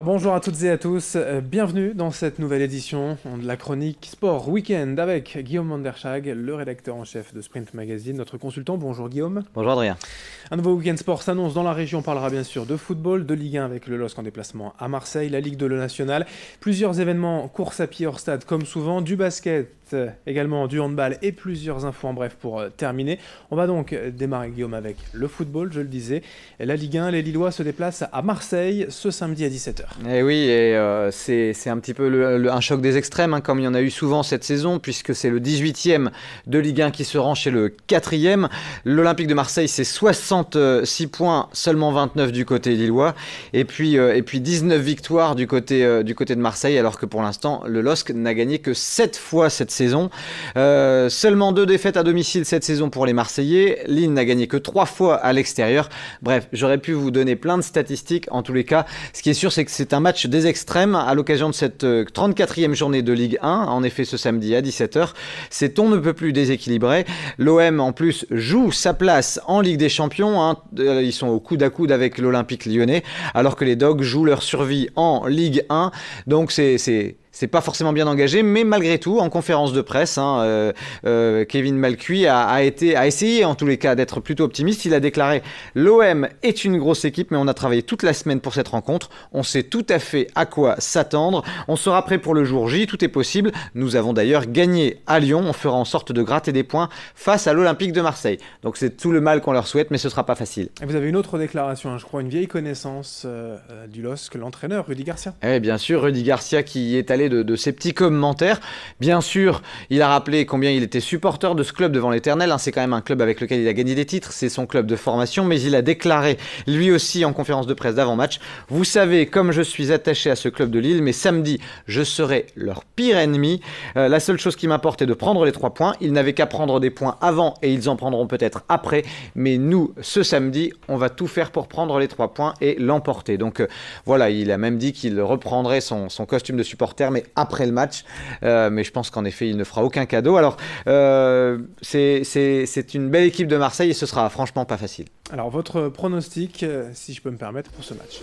Bonjour à toutes et à tous, bienvenue dans cette nouvelle édition de la chronique Sport Weekend avec Guillaume Manderschag, le rédacteur en chef de Sprint Magazine, notre consultant. Bonjour Guillaume. Bonjour Adrien. Un nouveau Weekend Sport s'annonce dans la région, on parlera bien sûr de football, de Ligue 1 avec le LOSC en déplacement à Marseille, la Ligue 2, le National, plusieurs événements, course à pied hors stade comme souvent, du basket, également du handball et plusieurs infos en bref pour terminer. On va donc démarrer Guillaume avec le football, je le disais. La Ligue 1, les Lillois se déplacent à Marseille ce samedi à 17h. Et oui, c'est un petit peu un choc des extrêmes, hein, comme il y en a eu souvent cette saison, puisque c'est le 18e de Ligue 1 qui se rend chez le 4e. L'Olympique de Marseille, c'est 66 points, seulement 29 du côté lillois, et puis 19 victoires du côté de Marseille, alors que pour l'instant, le LOSC n'a gagné que 7 fois cette saison. Seulement 2 défaites à domicile cette saison pour les Marseillais. Lille n'a gagné que 3 fois à l'extérieur. Bref, j'aurais pu vous donner plein de statistiques. En tous les cas, ce qui est sûr, c'est que c'est un match des extrêmes à l'occasion de cette 34e journée de Ligue 1. En effet, ce samedi à 17h, c'est on ne peut plus déséquilibré. L'OM, en plus, joue sa place en Ligue des Champions. Hein. Ils sont au coude à coude avec l'Olympique lyonnais, alors que les Dogs jouent leur survie en Ligue 1. Donc c'est pas forcément bien engagé, mais malgré tout, en conférence de presse, Kevin Malcuit a essayé en tous les cas d'être plutôt optimiste. Il a déclaré: l'OM est une grosse équipe, mais on a travaillé toute la semaine pour cette rencontre. On sait tout à fait à quoi s'attendre. On sera prêt pour le jour J, tout est possible. Nous avons d'ailleurs gagné à Lyon. On fera en sorte de gratter des points face à l'Olympique de Marseille. Donc c'est tout le mal qu'on leur souhaite, mais ce sera pas facile. Et vous avez une autre déclaration, je crois, une vieille connaissance du LOSC, l'entraîneur Rudy Garcia. Eh bien sûr, Rudy Garcia qui est allé de ses petits commentaires. Bien sûr, il a rappelé combien il était supporter de ce club devant l'Éternel. C'est quand même un club avec lequel il a gagné des titres. C'est son club de formation. Mais il a déclaré, lui aussi, en conférence de presse d'avant-match: vous savez comme je suis attaché à ce club de Lille, mais samedi, je serai leur pire ennemi. La seule chose qui m'importe est de prendre les 3 points. Ils n'avaient qu'à prendre des points avant et ils en prendront peut-être après. Mais nous, ce samedi, on va tout faire pour prendre les 3 points et l'emporter. Donc voilà, il a même dit qu'il reprendrait son costume de supporter, mais après le match. Mais je pense qu'en effet, il ne fera aucun cadeau. Alors, c'est une belle équipe de Marseille et ce sera franchement pas facile. Alors, votre pronostic, si je peux me permettre, pour ce match?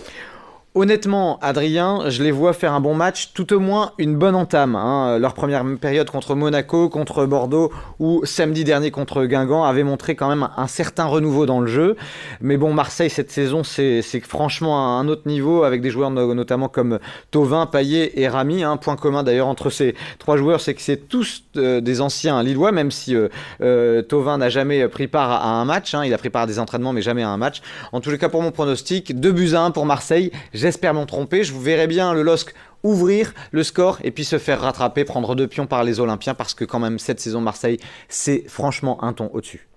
Honnêtement, Adrien, je les vois faire un bon match, tout au moins une bonne entame. Leur première période contre Monaco, contre Bordeaux ou samedi dernier contre Guingamp avait montré quand même un certain renouveau dans le jeu. Mais bon, Marseille, cette saison, c'est franchement un autre niveau avec des joueurs notamment comme Thauvin, Payet et Rami. Point commun d'ailleurs entre ces 3 joueurs, c'est que c'est tous des anciens Lillois, même si Thauvin n'a jamais pris part à un match. Il a pris part à des entraînements, mais jamais à un match. En tous les cas, pour mon pronostic, 2-1 pour Marseille. J'espère m'en tromper, je vous verrai bien le LOSC ouvrir le score et puis se faire rattraper, prendre 2 pions par les Olympiens, parce que quand même cette saison Marseille, c'est franchement un ton au-dessus.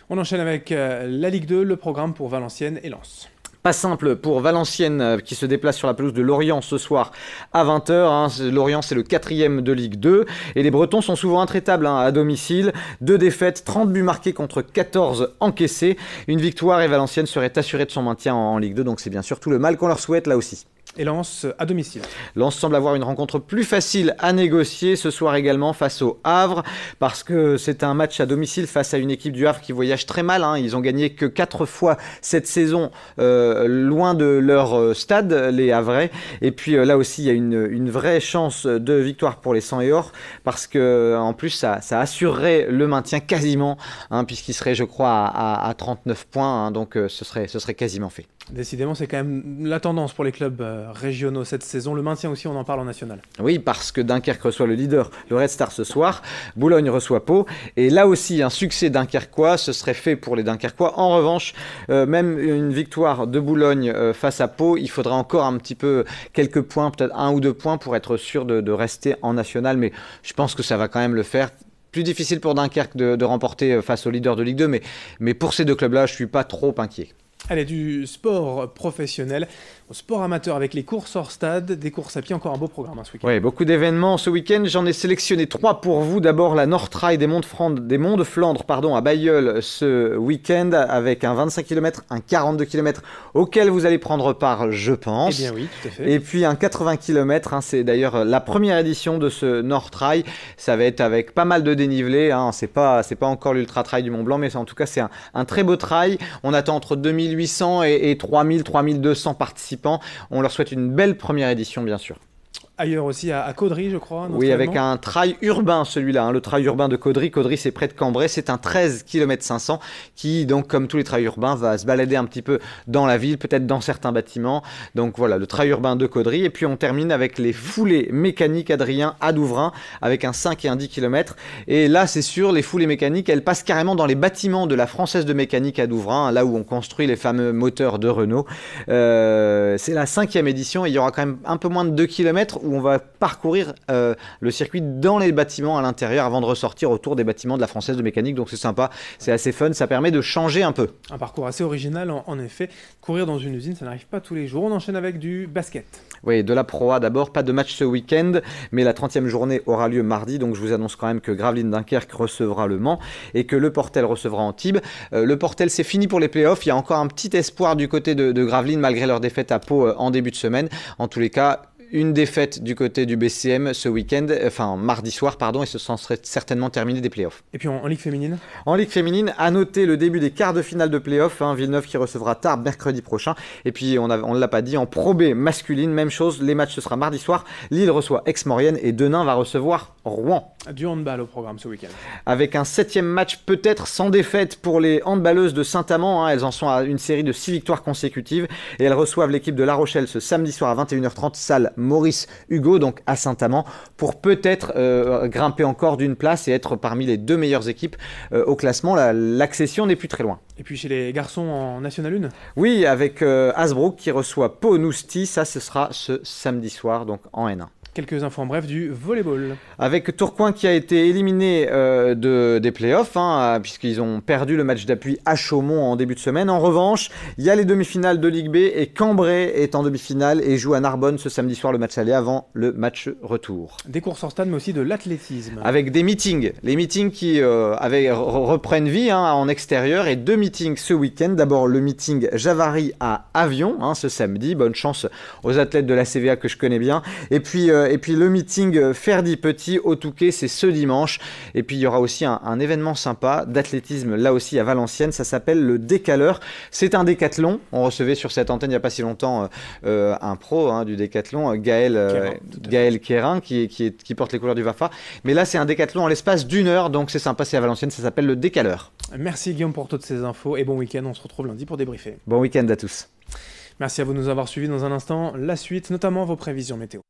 On enchaîne avec la Ligue 2, le programme pour Valenciennes et Lens. Pas simple pour Valenciennes qui se déplace sur la pelouse de Lorient ce soir à 20h. Lorient, c'est le 4e de Ligue 2 et les Bretons sont souvent intraitables à domicile. 2 défaites, 30 buts marqués contre 14 encaissés. Une victoire et Valenciennes serait assurée de son maintien en Ligue 2, donc c'est bien sûr tout le mal qu'on leur souhaite là aussi. Et Lens à domicile. Lens semble avoir une rencontre plus facile à négocier ce soir également face au Havre, parce que c'est un match à domicile face à une équipe du Havre qui voyage très mal. Ils ont gagné que 4 fois cette saison loin de leur stade, les Havrais. Et puis là aussi, il y a une vraie chance de victoire pour les 100 et or, parce que en plus, ça assurerait le maintien quasiment, puisqu'il serait, je crois, à 39 points. Donc ce serait quasiment fait. Décidément, c'est quand même la tendance pour les clubs régionaux cette saison. Le maintien aussi, on en parle en national. Oui, parce que Dunkerque reçoit le leader, le Red Star ce soir. Boulogne reçoit Pau. Et là aussi, un succès dunkerquois, ce serait fait pour les Dunkerquois. En revanche, même une victoire de Boulogne face à Pau, il faudra encore un petit peu quelques points, peut-être 1 ou 2 points pour être sûr de rester en national. Mais je pense que ça va quand même le faire. Plus difficile pour Dunkerque de remporter face au leader de Ligue 2, mais pour ces 2 clubs-là, je ne suis pas trop inquiet. Allez, du sport professionnel au sport amateur avec les courses hors stade, des courses à pied, encore un beau programme ce week-end. Oui, beaucoup d'événements ce week-end. J'en ai sélectionné 3 pour vous. D'abord, la North-Trail des Monts de Flandre à Bailleul ce week-end avec un 25 km, un 42 km auquel vous allez prendre part, je pense. Eh bien oui, tout à fait. Et puis un 80 km, c'est d'ailleurs la première édition de ce North-Trail. Ça va être avec pas mal de dénivelé. C'est pas encore l'Ultra-Trail du Mont Blanc, mais en tout cas, c'est un très beau trail. On attend entre 2800 et 3000, 3200 participants participants. On leur souhaite une belle première édition, bien sûr. Ailleurs aussi, à Caudry, je crois. Oui, avec un trail urbain, celui-là, hein, le trail urbain de Caudry. Caudry, c'est près de Cambrai. C'est un 13 km 500 qui, donc, comme tous les trails urbains, va se balader un petit peu dans la ville, peut-être dans certains bâtiments. Donc voilà, le trail urbain de Caudry. Et puis on termine avec les foulées mécaniques Adrien à Douvrin, avec un 5 et un 10 km. Et là, c'est sûr, les foulées mécaniques, elles passent carrément dans les bâtiments de la Française de mécanique à Douvrin, là où on construit les fameux moteurs de Renault. C'est la 5e édition et il y aura quand même un peu moins de 2 km où on va parcourir le circuit dans les bâtiments à l'intérieur avant de ressortir autour des bâtiments de la Française de mécanique. Donc c'est sympa, c'est assez fun, ça permet de changer un peu. Un parcours assez original en effet. Courir dans une usine, ça n'arrive pas tous les jours. On enchaîne avec du basket. Oui, de la Pro A d'abord, pas de match ce week-end, mais la 30e journée aura lieu mardi, donc je vous annonce quand même que Gravelines Dunkerque recevra Le Mans et que Le Portel recevra Antibes. Le Portel, c'est fini pour les playoffs, il y a encore un petit espoir du côté de Gravelines malgré leur défaite à Pau en début de semaine. En tous les cas, une défaite du côté du BCM ce week-end, enfin mardi soir, pardon, et ce serait certainement terminé des playoffs. Et puis en Ligue féminine ? En Ligue féminine, à noter le début des quarts de finale de playoffs, hein, Villeneuve qui recevra Tarbes mercredi prochain. Et puis, on ne l'a pas dit, en Pro B masculine, même chose, les matchs ce sera mardi soir. Lille reçoit Aix-Maurienne et Denain va recevoir Rouen. Du handball au programme ce week-end. Avec un 7e match peut-être sans défaite pour les handballeuses de Saint-Amand. Hein, elles en sont à une série de 6 victoires consécutives et elles reçoivent l'équipe de La Rochelle ce samedi soir à 21h30, salle Maurice Hugo, donc à Saint-Amand, pour peut-être grimper encore d'une place et être parmi les 2 meilleures équipes au classement. L'accession n'est plus très loin. Et puis chez les garçons en National 1 ? Oui, avec Hasbrook qui reçoit Pau Nousti, ça ce sera ce samedi soir, donc en N1. Quelques infos en bref du volleyball. Avec Tourcoing qui a été éliminé des playoffs, hein, puisqu'ils ont perdu le match d'appui à Chaumont en début de semaine. En revanche, il y a les demi-finales de Ligue B et Cambrai est en demi-finale et joue à Narbonne ce samedi soir le match aller avant le match retour. Des courses hors stade mais aussi de l'athlétisme. Avec des meetings. Les meetings qui reprennent vie hein, en extérieur et 2 meetings ce week-end. D'abord le meeting Javary à Avion hein, ce samedi. Bonne chance aux athlètes de la CVA que je connais bien. Et puis le meeting Ferdi Petit au Touquet, c'est ce dimanche. Et puis il y aura aussi un événement sympa d'athlétisme là aussi à Valenciennes. Ça s'appelle le Décaleur. C'est un décathlon. On recevait sur cette antenne il n'y a pas si longtemps un pro hein, du décathlon, Gaël Quérin, qui porte les couleurs du Vafa. Mais là c'est un décathlon en l'espace d'1 heure. Donc c'est sympa, c'est à Valenciennes. Ça s'appelle le Décaleur. Merci Guillaume pour toutes ces infos et bon week-end. On se retrouve lundi pour débriefer. Bon week-end à tous. Merci à vous de nous avoir suivis. Dans un instant, la suite, notamment vos prévisions météo.